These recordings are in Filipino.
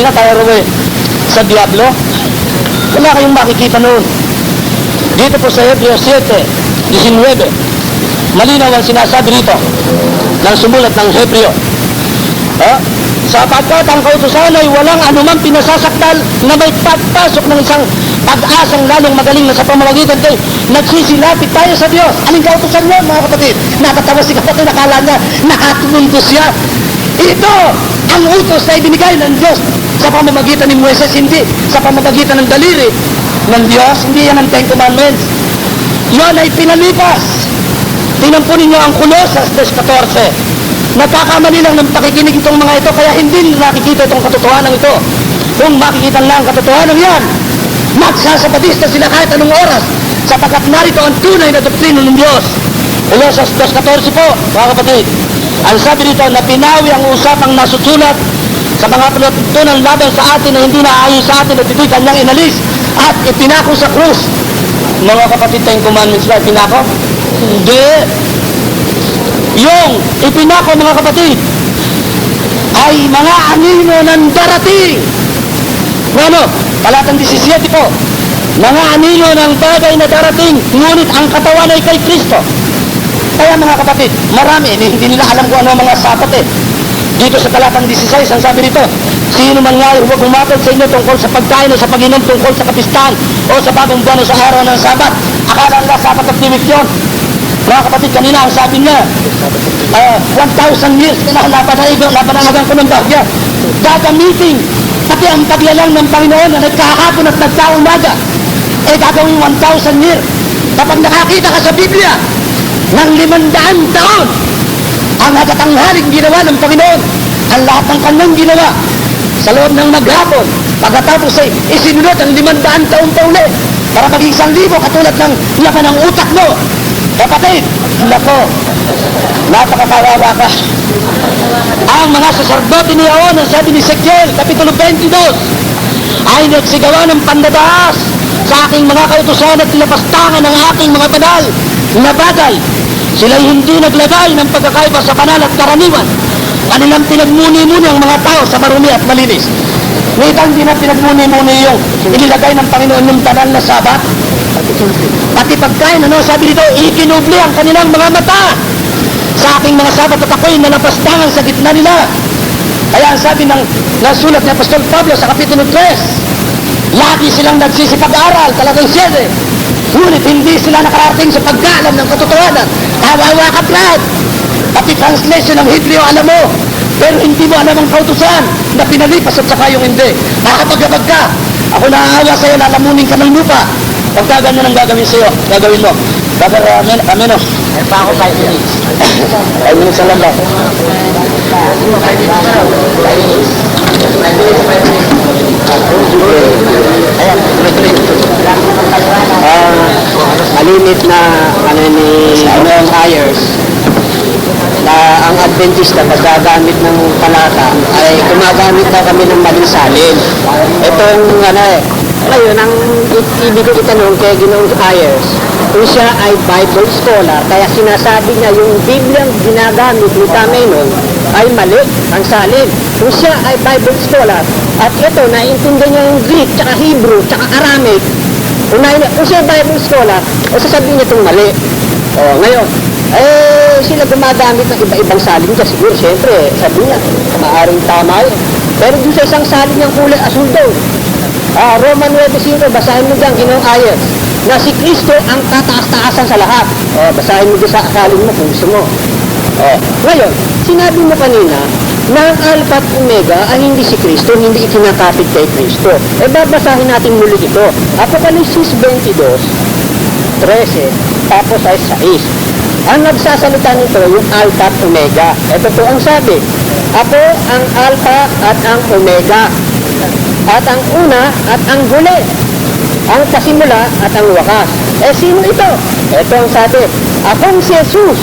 na tayo rin sa Diablo. Wala kayong makikita noon. Dito po sa Hebreo 7:19, malinaw ang sinasabi rito ng sumulat ng Hebreo. Sapagkat ang kautusan ay walang anumang pinasasakdal na may pagpasok ng isang pag-asang lalong magaling na sa pamamagitan kay nagsisilapit tayo sa Diyos. Aling kautusan yun, mga kapatid? Nakatawa si kapatid, nakala niya nakatuluntos siya. Ito ang utos na ibinigay ng Diyos sa pamamagitan ni Moises, hindi sa pamamagitan ng daliri ng Diyos, hindi yan ang Ten Commandments. Yan ay pinalipas. Tingnan po ninyo ang Colosas 14. Nagkakamali lang ng pakikinig itong mga ito, kaya hindi nila nakikita itong katotohanan ito. Kung makikita lang ang katotohanan yan, magsasabatista sila kahit anong oras, sapagkat narito ang tunay na doktrina ng Diyos. Colosas 2:14 po, mga kapatid. Ang sabi dito na pinawi ang usapang nasusulat sa mga palatuntunan laban sa atin na hindi naayos sa atin at ito'y kanyang inalis at ipinako sa krus. Mga kapatid, tayong commandments ba ipinako? Hindi. Yung ipinako, mga kapatid, ay mga anino ng darating. Ano? Talatang 17 po. Mga anino ng bagay na darating, ngunit ang katawan ay kay Kristo. Kaya mga kapatid, marami, hindi nila alam kung ano mga sapat eh. Dito sa talatang 16, ang sabi nito, sino man nga huwag humatid sa inyo tungkol sa pagkain o sa pag-inom tungkol sa kapistahan o sa bagong buwan o sa araw ng Sabat. Akala nila sapat at tiwik yun. Mga kapatid, kanina ang sabi niya, 1,000 years napanagan ko ng bagya. Gagamitin, pati ang paglalang ng Panginoon na nagkahapon at nagkaumaga, gagawin 1,000 years. Kapag nakakita ka sa Biblia ng 500 taon, ang nagatanghaling ginawa ng Panginoon, ang lahat ng kanyang ginawa sa loob ng maghapon, pagkatapos ay isinunod ang 500 taon pa uli para maging 1,000 katulad ng laman ng utak mo. Kapatid, nako, napakakawawa ka. Ang mga saserdote ni Aon, ang sabi ni Ezekiel, Kapitulo 22, ay nagsigawa ng pandadaas sa aking mga kautusan at tinapastangan ng aking mga banal na bagay. Sila'y hindi naglagay ng pagkakaiba sa banal at karaniwan. Kanilang pinagmuni-muni ang mga tao sa marumi at malinis. Ngunit hindi na pinagmuni-muni yung inilagay ng Panginoon yung banal na Sabat. Pati pagkain, sabi dito, ikinubli ang kanilang mga mata sa aking mga Sabat at ako'y nalapastangan sa gitna nila. Kaya ang sabi ng nasulat ni Apostol Pablo sa Kapitulo 3, lagi silang nagsisipag-aral, talagang 7. Ngunit hindi sila nakarating sa pagkaalam ng katotohanan. Kawawa ka, Brad. Pati translation ng Hebreo alam mo, pero hindi mo alam ang kautusan na pinalipas at saka yung hindi. Nakakapagabag ka. Ako naaawa sa'yo, lalamunin ka ng lupa. Pagka ganyan ang gagawin sa'yo, gagawin mo. Brother Ameno. May pa ako 5 minutes. 5 minutes lang ba? Malimit na ni Noong Ayers na ang Adventista paggagamit ng talata ay gumagamit na kami ng maling salin. Itong ngayon ang ibig ko itanong kay Ginoong Ayers, kung siya ay Bible scholar, kaya sinasabi niya yung Bibliang ginagamit ni Tamenon ay mali ang salin. Kung siya ay Bible scholar at ito naiintindihan niya yung Greek, tsaka Hebrew, tsaka Aramaic, kung siya Bible scholar, sasabihin niya itong mali. Ngayon, sila gumagamit ng iba-ibang salin ka siguro, siyempre, sabi niya, maaaring tama yun. Pero dun sa isang salin niyang kulay asul daw, Roman 9:5, basahin mo dyan, Ginoong Ayers, na si Kristo ang tataas-taasan sa lahat. Basahin mo dyan sa akalin mo kung gusto mo. Ngayon, sinabi mo kanina na ang Alpha at Omega ay hindi si Kristo, hindi ikinakapit kay Kristo. Babasahin natin muli ito. Apokalipsis 22:13, tapos ay 6. Ang nagsasalita nito yung Alpha at Omega. Ito po ang sabi, ako ang Alpha at ang Omega, at ang una at ang huli, ang pasimula at ang wakas. Sino ito? Ito ang sabi, akong si Jesus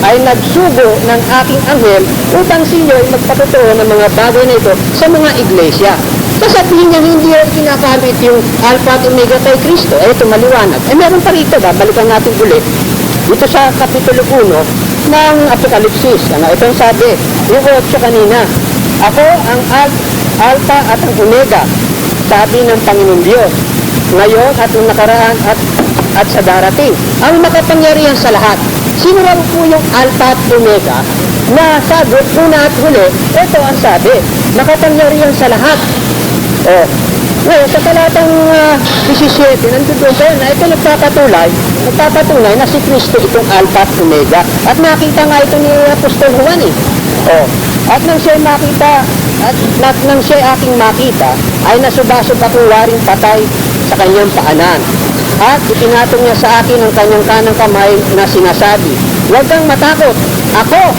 ay nagsugo ng aking anghel upang siyo ay magpatotoo ng mga bagay na ito sa mga iglesia. Sasabihin niya hindi yung kinakamit yung Alpha at Omega kay Kristo. Ito maliwanag. Meron pa rito, balikan natin ulit. Dito sa Kapitulo 1 ng Apokalipsis. Ito ang sabi, yung 8 kanina. Ako ang Alpha at ang Omega, sabi ng Panginoon Diyos, ngayon at nung nakaraan at sa darating, ang makapangyarihan sa lahat. Sino raw po yung Alpha at Omega na sagot una at huli? Ito ang sabi, makapangyarihan sa lahat. Oh, ngayon, sa talatang 17, nandun doon sa'yo na ito nagpapatunay na si Kristo itong Alpha at Omega. At nakita nga ito ni Apostol Juan eh. Oh, at nang siya makita, at nang siya aking makita, ay nasubasog akong waring patay sa kanyang paanan. At ipinatong niya sa akin ang kanyang kanang kamay na sinasabi, huwag kang matakot, ako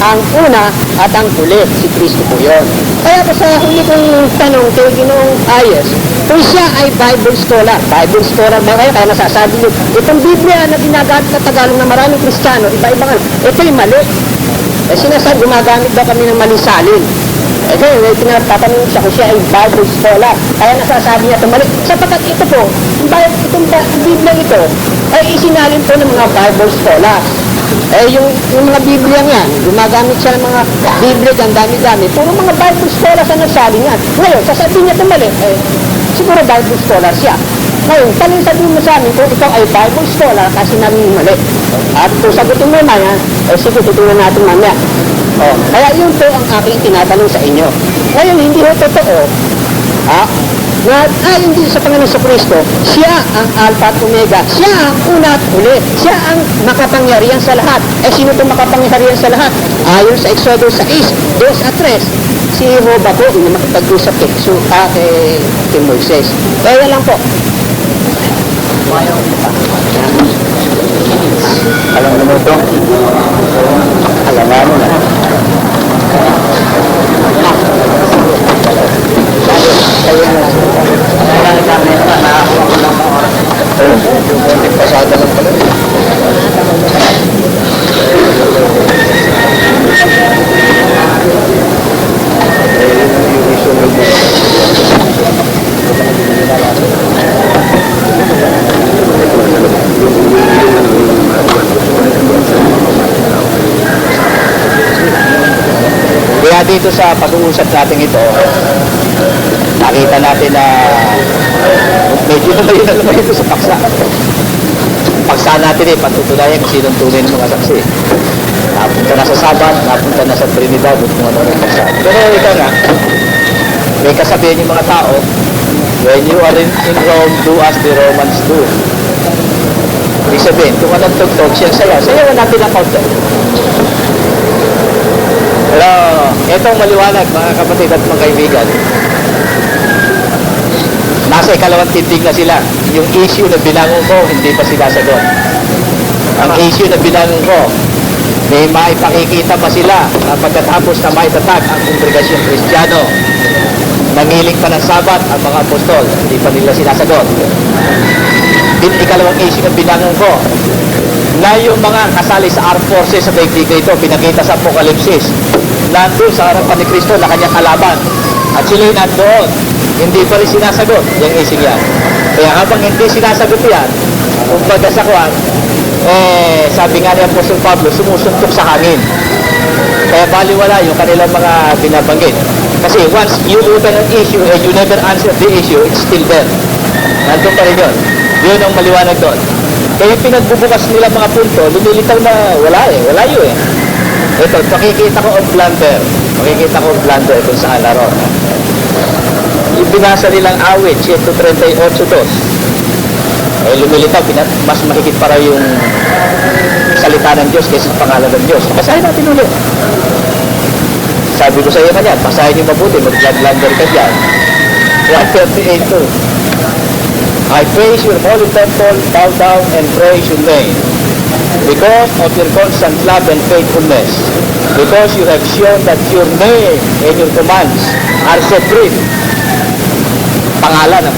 ang una at ang huli, si Kristo po yun. Kaya po sa huli kong tanong kay Ginoong Ayers, kung siya ay Bible scholar ba kayo? Kaya nasasabi niyo, itong Biblia na ginagamit na Tagalog na maraming Kristiyano, iba-iba nga, ito'y mali. Eh sinasabi, gumagamit daw kami ng maling salin. Eh kaya, tinatanong siya kung siya ay Bible scholar. Kaya nasasabi niya ito mali. Sapagkat ito po, itong Biblia ito, ay isinalin po ng mga Bible scholars. Eh, yung mga Biblia yan, gumagamit siya ng mga Biblia, ang dami-dami. Puro mga Bible scholars ang nagsalin yan. Ngayon, sasabihin niya ito mali, eh, siguro Bible scholar siya. Ngayon, sabihin mo sa amin kung ikaw ay Bible scholar kasi namin mali. At kung sagutin mo na yan, eh sige, tutunan natin mamaya. Oh, kaya yun po ang aking tinatanong sa inyo. Ngayon, hindi ho totoo, na ayon din sa Panginoon sa Kristo, siya ang Alpha at Omega. Siya ang una at huli. Siya ang makapangyarihan sa lahat. Eh, sino itong makapangyarihan sa lahat? Ayon sa Exodus 6, 2 at 3, si Jehovah po, yung makipag-usap kay Moises. Kaya lang po. Alam mo ito? Alam mo na. Pasada lang pala. Kaya dito sa pag-uusap natin ito, nakita natin na medyo naman ito sa paksa. Paksa natin patutunayan kung sinong tunay ng mga saksi. Napunta na sa Sabat, napunta na sa Trinidad, kung ano ng paksa. Pero ikaw na, may kasabihan yung mga tao, when you are in Rome, do as the Romans do. Ibig sabihin, kung anong tugtog, sayawan natin ang counter. Pero, itong maliwanag, mga kapatid at mga kaibigan, nasa ikalawang tindig na sila. Yung issue na binangon ko, hindi pa sinasagot. Ang issue na binangon ko, may maipakikita pa sila na pagkatapos na maitatag ang kongregasyon Kristiyano, nangiling pa ng Sabat ang mga apostol, hindi pa nila sinasagot. Ikalawang issue na binangon ko, na yung mga kasali sa armed forces sa daigdig na ito, pinakita sa Apokalipsis, nandun sa harapan ni Kristo na kanyang kalaban. At sila'y nandoon, hindi pa rin sinasagot yung issue yan. Kaya habang hindi sinasagot yan, kung pagkasakuan, sabi nga ni Apostol Pablo, sumusuntok sa hangin. Kaya baliwala yung kanilang mga binabanggit. Kasi once you open an issue and you never answer the issue, it's still there. Nandun pa rin yun. Yun ang maliwanag doon. Kaya yung pinagbubukas nila mga punto, lumilitaw na wala yun eh. Ito, makikita ko ang blunder. Makikita ko ang blunder kung saan laro. Yung binasa nilang awit, 138.2. Lumilitaw, mas mahigit para yung salita ng Diyos kaysa sa pangalan ng Diyos. Basahin natin ulit. Sabi ko sa iyo kanyan, basahin niyo mabuti, mag-blunder ka dyan. 138.2. I praise your holy temple, bow down and praise your name. Because of your constant love and faithfulness. Because you have shown that your name and your commands are supreme. Pangalan ang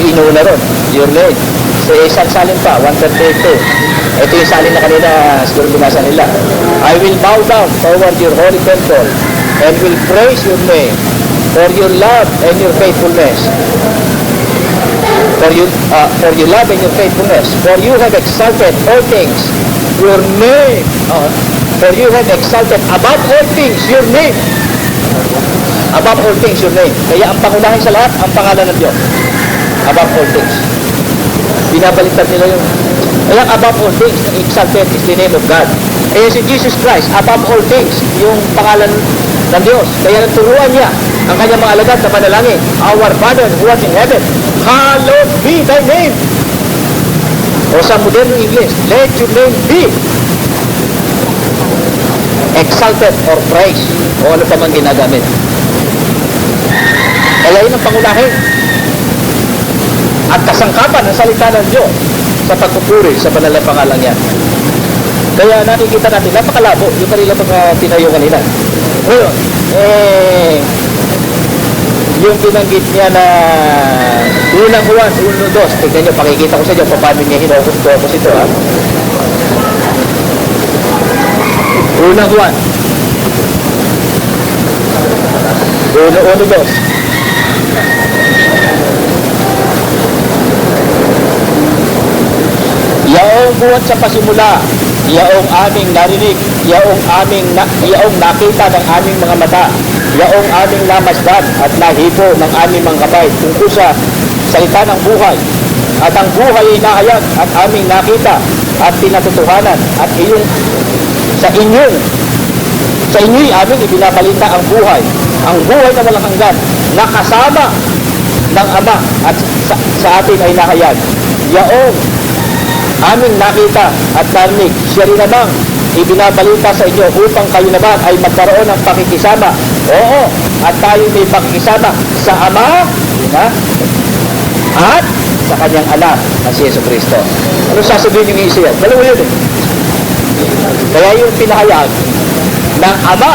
inuna ron, your name. Sa isang salin pa, 138.2. Ito yung salin na kanina siguro binasa nila. I will bow down toward your holy temple and will praise your name for your love and your faithfulness. For your love and your faithfulness. For you have exalted all things your name. For you have exalted above all things your name. Above all things your name. Kaya ang pangunahin sa lahat, ang pangalan ng Diyos. Above all things. Binabaliktad nila yung, kaya above all things, exalted is the name of God. Kaya si Jesus Christ, above all things, yung pangalan ng Diyos. Kaya naturuan niya ang kanyang mga alagad na panalangin, Our Father who art in heaven, hallowed be thy name. O sa modern English, let your name be exalted or praised. O ano pa man ginagamit. Kaya yun ang pangunahin at kasangkapan ng salita ng Diyos sa pagpupuri sa banal na pangalan niya. Kaya nakikita natin, napakalabo yung kanila mga tinayo kanina. Ngayon, yung binanggit niya na unang Juan, 1-2, tignan nyo, pakikita ko sa inyo paano niya hinokos-kokos ito, ha? Unang Juan, 1-2. Yaong buhat sa pasimula, yaong aming narinig, yaong nakita ng aming mga mata, yaong aming namasdan at nahipo ng aming mga kamay tungkol sa salita ng buhay. At ang buhay ay nahayag at aming nakita at pinatutuhanan at sa inyo'y aming ibinabalita ang buhay na walang hanggan, nakasama ng Ama at sa atin ay nahayag. Yaong aming nakita at narinig, siya rin namang ibinabalita sa inyo upang kayo naman ay magkaroon ng pakikisama. Oo, at tayo may pakikisama sa Ama at sa kanyang anak na si Yesu Cristo. Ano sasabihin yung isa yan? Dalawa yun eh. Kaya yung pinahayag ng Ama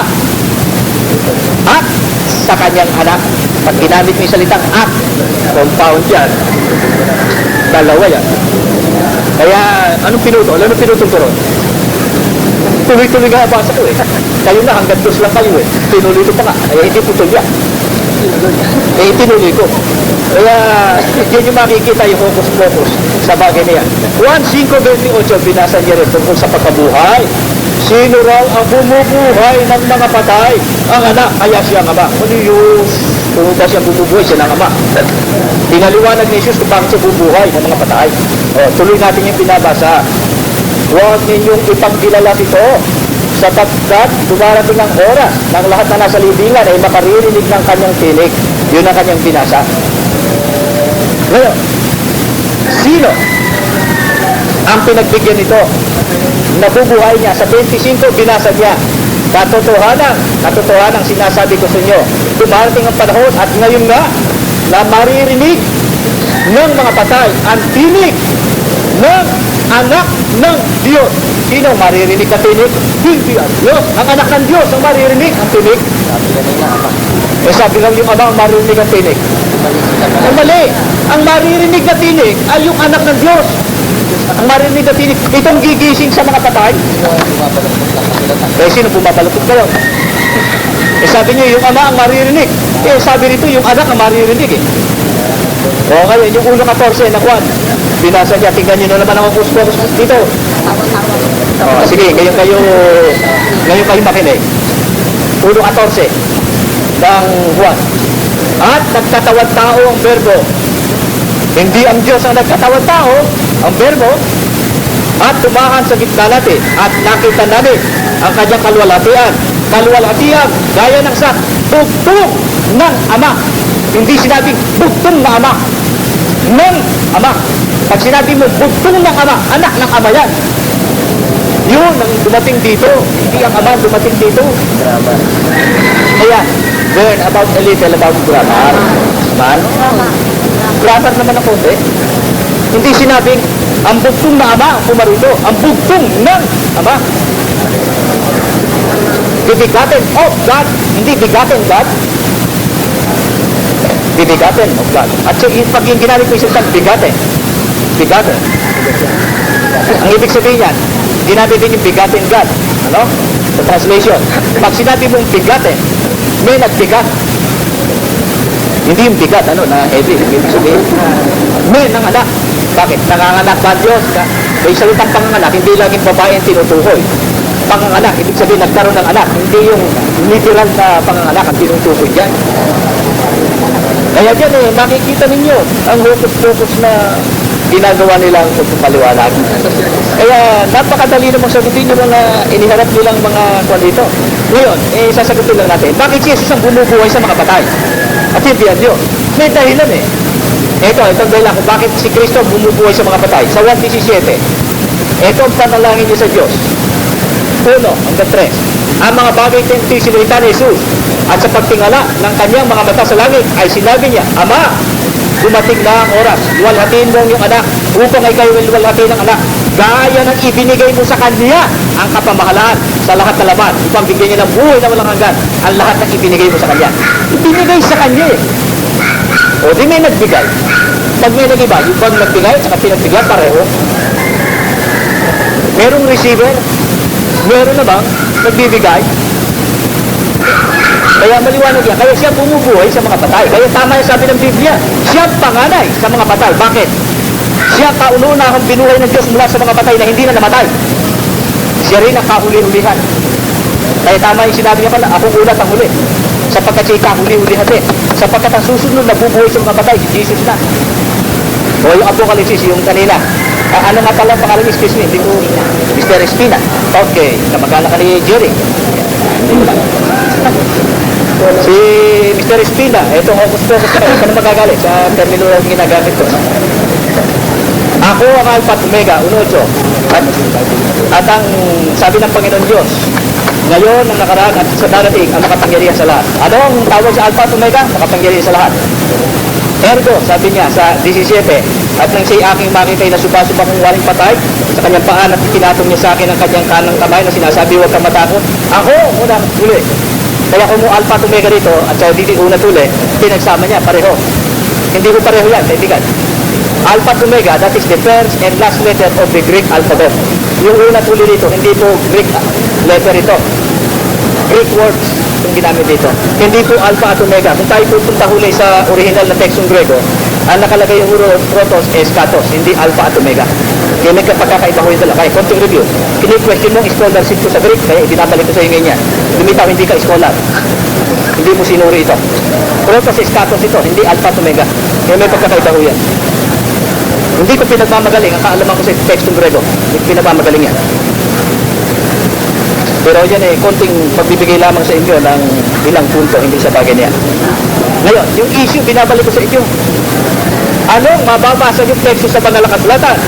at sa kanyang anak. Pag ginamit mo yung salitang at, compound yan. Dalawa yan. Kaya, anong pinutol? Anong pinutol ko ron? Tuloy-tuloy nga basa ko eh. Kayo na, hanggang dos lang kayo eh. Tinuloy ko pa nga. Kaya hindi putol yan. Tinuloy ko. Kaya, yun yung makikita yung focus-focus sa bagay na yan. Juan 5:28, binasa niya rin tungkol sa pagkabuhay. Sino raw ang bumubuhay ng mga patay? Ang anak, kaya siya ang Ama. Ano yung kung ba siya bumubuhay, siya ng Ama. Pinaliwanag ni Jesus kung bakit siya bubuhay ng mga patay. O, tuloy natin yung pinabasa. Huwag ninyong ipangkilala ito sapagkat dumarating ang oras ng lahat na nasa libingan ay makaririnig ng kanyang tinig. Yun ang kanyang binasa. Ngayon, sino ang pinagbigyan nito? Nabubuhay niya. Sa 25, binasa niya. Katotohanan sinasabi ko sa inyo. Dumarating ang panahon at ngayon nga na maririnig ng mga patay ang tinig ng anak ng Diyos. Sino maririnig ang tinig? Hindi ang Diyos. Ang anak ng Diyos ang maririnig ang tinig. Sabi lang yung Ama ang maririnig ang tinig. Mali. Ang maririnig na tinig ay yung anak ng Diyos. Ang maririnig na tinig, itong gigising sa mga patay. Sino bumabalakot kayo? Sabi niyo, yung Ama ang maririnig. Sabi rito, yung anak ang maririnig eh. O ngayon, yung 1:14 na Juan, binasa niya, tingnan niyo na naman ang focus dito. Sige, ngayon kayo makinig. 1:14 ng Juan. At nagkatawad tao ang Berbo. Hindi ang Diyos ang nagkatawad tao, ang Berbo, at tumahan sa gitna natin at nakita namin ang kanyang kalwalhatian gaya ng sa bugtong ng Ama. Hindi sinabing bugtong na Ama, ng Ama. Pag sinabi mo bugtong ng Ama, anak ng Ama yan. Yun ang dumating dito, hindi ang Ama dumating dito. Kaya learn about a little about grammar. Grammar naman ang konti. Hindi sinabing ang bugtong na Ama ang pumarito, ang bugtong ng Ama. The begotten of God, hindi begotten God. The begotten of God. At so, pag yung ginamit ko yung salitang begotten, ang ibig sabihin yan, ginamit din yung begotten God. Ano? Sa translation. Pag sinabi mong begotten, may nagbigat. Hindi yung bigat, na heavy. Ibig sabihin, may nanganak. Bakit? Nanganganak ba Diyos? May salitang panganganak, hindi laging babae ang tinutukoy. panganganak. Ibig sabihin, nagkaroon ng anak. Hindi yung literal na panganganak ang tinutukoy dyan. Kaya dyan makikita ninyo ang hocus-pocus na ginagawa nilang pagpapaliwanag. Kaya napakadali namang sagutin yung mga iniharap nilang mga kwan dito. Ngayon, sasagutin lang natin, bakit si Jesus ang bumubuhay sa mga patay? At hindi yan yun. May dahilan itong dahilan kung bakit si Kristo bumubuhay sa mga patay. Sa 1:17, ito ang panalangin niya sa Diyos. 1 hanggang 3. Ang mga bagay sinilita ni Jesus at sa pagtingala ng kanyang mga mata sa langit ay sinabi niya, Ama, dumating na ang oras. Luwalhatiin mo ang iyong anak upang ikaw ay luwalhatiin ng anak. Gaya ng ibinigay mo sa kanya ang kapamahalaan sa lahat ng laman upang bigyan niya ng buhay na walang hanggan ang lahat ng ibinigay mo sa kanya. Ibinigay sa kanya O di may nagbigay. Pag may nag-iba, yung bang nagbigay at saka pinagbigyan pareho. Merong receiver, meron na bang nagbibigay? Kaya maliwanag yan. Kaya siya bumubuhay sa mga patay. Kaya tama yung sabi ng Biblia. Siya panganay sa mga patay. Bakit? Siya kauna-unahang binuhay ng Diyos mula sa mga patay na hindi na namatay. Siya rin ang kahuli-hulihan. Kaya tama yung sinabi niya pala, akong ulat ang huli. Sapagkat siya kahuli-hulihan din. Sapagkat ang susunod na bubuhay sa mga patay, si Jesus na. O yung Apocalypse, yung kanina. Ano nga pala ang pangalan, excuse me, hindi ko, Mr. Espina. Okay, kamag-anak ka ni Jerry. Si Mr. Espina, itong hocus-pocus ka, saan na magagalit sa terminology ginagamit ko. Ako ang Alpha at Omega, 1:8. At ang sabi ng Panginoon Diyos, ngayon, ang nakaraan at sa darating, ang makapangyarihan sa lahat. Ano ang tawag sa Alpha at Omega? Makapangyarihan sa lahat. Ergo, sabi niya sa 17, at nang siya'y aking makitay na suba-suba kong waring patay, sa kanyang paan at itinatong niya sa akin ang kanyang kanang kamay na sinasabi, huwag kang matakot. Ako, unang tuli. Kaya kung mo Alpha at Omega dito, at sa dito una tuli, pinagsama niya, pareho. Hindi ko pareho yan, kaibigan. Alpha at Omega, that is the first and last letter of the Greek alphabet. Yung una tuli dito, hindi po Greek letter ito. Greek words yung ginamit dito. Hindi po Alpha at Omega. Kung tayo pupunta huli sa original na tekstong Grego, ang nakalagay yung protos es katos, hindi Alpha at Omega. Kaya may pagkakaiba ko yung dala. Kaya konting review. Kini-question mo ang scholarship ko sa Greek, kaya ibinabalik ko sa iyo ngayon yan. Lumitaw, hindi ka scholar. Hindi mo sinuri ito. Protos es katos ito, hindi Alpha at Omega. Kaya may pagkakaiba ko yan. Hindi ko pinagmamagaling ang kaalaman ko sa tekstong Grego. Pinagmamagaling yan. Pero yan konting pagbibigay lamang sa inyo ng ilang punto, hindi sa bagay niya. Ngayon, yung issue, binabalik ko sa inyo. Anong mababasa yung teksto sa Banal na Kasulatan?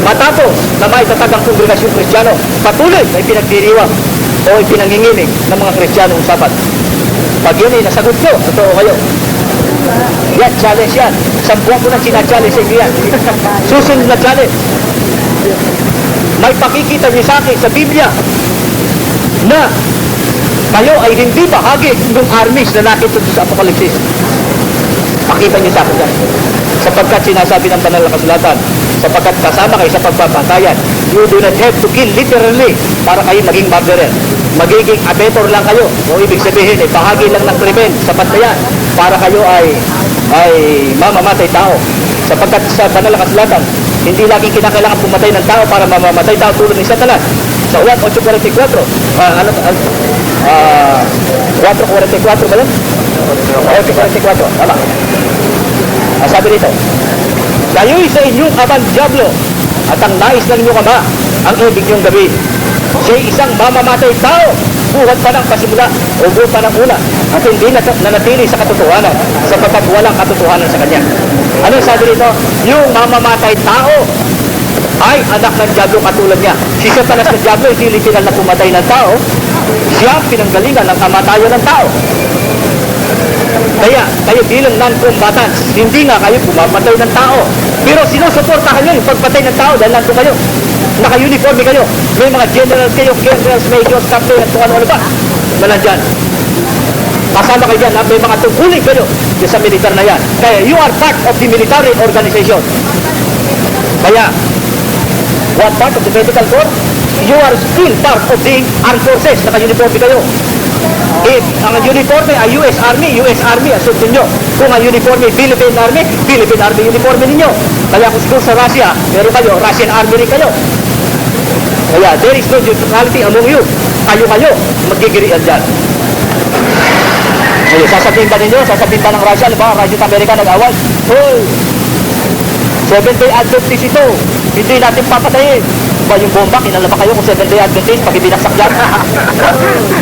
Matapos na maitatag ang kongregasyong Kristiyano, patuloy na ipinagdiriwang o ipinanginginig ng mga Kristiyanong sapat. Pag yun nasagot nyo, totoo kayo. Yan, challenge yan. Sampuan ko na sina-challenge sa inyo yan. Susunod na challenge. May pakikita niyo sa akin sa Biblia na kayo ay hindi bahagi ng armies na nakita sa Apocalypse. Pakita niyo sa akin yan. Sapagkat sinasabi ng Banal na Kasulatan, sapagkat kasama kayo sa pagpapatayan, you do not have to kill literally para kayo maging murderer. Magiging abetor lang kayo. O ibig sabihin, bahagi lang ng krimen. Sapat na yan. Para kayo ay mamamatay tao. Sapagkat sa Banal na Kasulatan, hindi laging kinakailangan pumatay ng tao para mamamatay tao tulad ni Satanas. Sa 1:8:44, 4:44 ba yun? 8:44, tama. Sabi dito, kayo'y sa inyong amang Diablo at ang nais ng inyong ama ang ibig niyong gawin. Siya'y isang mamamatay tao, buhat pa ng pasimula o buhat pa ng una at hindi nanatili sa katotohanan sapagkat walang katotohanan sa kanya. Ano sabi dito? Yung mamamatay tao ay anak ng Diablo katulad niya. Si Satanas ng Diablo hindi literal na pumatay ng tao. Siya ang pinanggalingan ng kamatayan ng tao. Kaya kayo bilang non-combatants, hindi nga kayo pumapatay ng tao. Pero sinusuportahan nyo yung pagpatay ng tao dahil nandun kayo. Naka-uniforme kayo. May mga generals kayo, generals, majors, captain, at kung ano ba na nandyan. Kasama kayo dyan, may mga tungkulin kayo sa militar na yan. Kaya you are part of the military organization. Kaya, what part of the medical corps? You are still part of the armed forces. Naka-uniforme kayo. If ang uniforme ay US Army, asundin nyo. Kung ang uniforme Philippine Army uniforme ninyo. Kaya kung siguro sa Russia, meron kayo, Russian Army rin kayo. Kaya, there is no neutrality among you. Kayo, magkikirian dyan. Ngayon, sasabihin ba ninyo, sasabihin ba ng Russia, ba, Russia at Amerika nag-away? Hoy! Seventh-day Adventist ito. Hindi natin papatayin. Ba yung bomba, kinala pa kayo kung Seventh-day Adventist pag ibinaksak yan?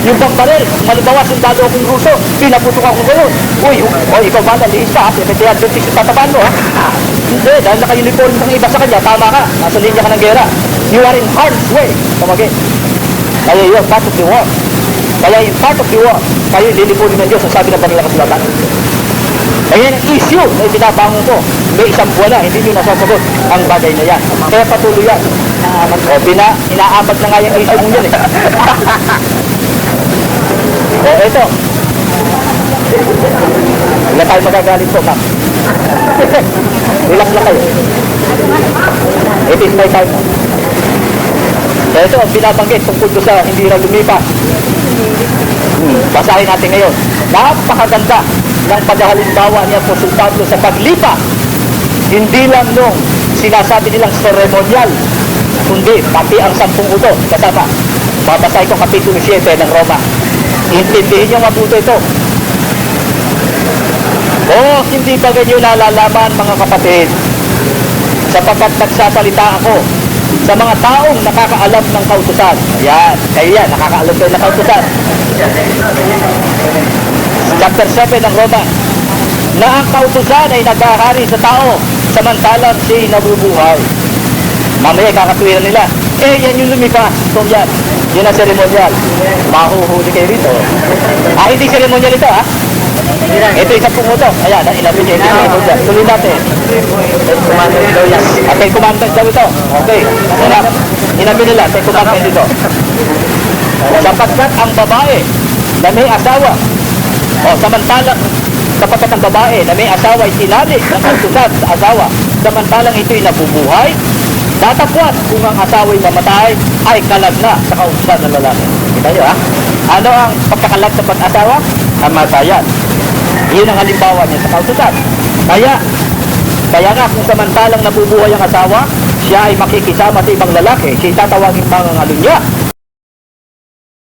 Yung bang baril, malibawa, sundalo akong Ruso, pinaputok ako ngayon. Uy, ikaw ba, naliis ka, Seventh-day Adventist yung tatabaan mo, ha? Hindi, dahil naka-uniform ng iba sa kanya, tama ka, nasa linya ka ng gera. You are in harm's way. Kamagin. Kaya yun, part of the war. Kaya in part of the war, kayo lilipunin ng Diyos, ang sabi ng Banilang Kasulatan. Kaya yung issue na ibinabangon ko, may isang buwan na, hindi nyo nasasagot ang bagay na yan. Kaya patuloy yan. Inaabad na nga yung issue mong yan eh. Eto. Wala tayo magagalit po, ma'am. Relax lang kayo. It is my time. Ito ang binabanggit tungkol ko sa hindi na lumipas. Basahin natin ngayon. Napakaganda ng paghahalimbawa ni Apostol Pablo sa paglipa. Hindi lang nung sinasabi nilang ceremonial, kundi pati ang 10 utos. Kasama, babasahin ko Kapitulo 7 ng Roma. Intindihin niyo mabuti ito. Hindi ba ganyo nalalaman, mga kapatid, sapagkat nagsasalita ako sa mga taong nakakaalam ng kautusan. Ayan, kayo yan, nakakaalam kayo ng kautusan. Chapter 7 ng Roma, na ang kautusan ay nagkahari sa tao, samantalang siya'y nabubuhay. Mamaya kakatuwiran nila, yan yung lumipas. So yan, yun ang seremonyal. Mahuhuli kayo rito. Hindi seremonyal ito, ha? Ito isang pumuto. Ayan, inabi niya. Tuloy natin. Commandment daw yan. Okay, commandment daw ito. Okay. Inabi nila, say commandment ito. Sapagkat ang babae na may asawa, samantalang sapagkat ang babae na may asawa ay sinali ng kautusan sa asawa, samantalang ito'y nabubuhay, datapwat kung ang asawa ay mamatay, ay kalag na sa kautusan ng lalaki. Kita nyo, ha? Ano ang pagkakalag sa pag-asawa? Kamatayan. Iyon ang halimbawa niya sa kautusan. Kaya nga kung samantalang nabubuhay ang asawa, siya ay makikisama sa ibang lalaki, siya tatawagin mga ngalunya.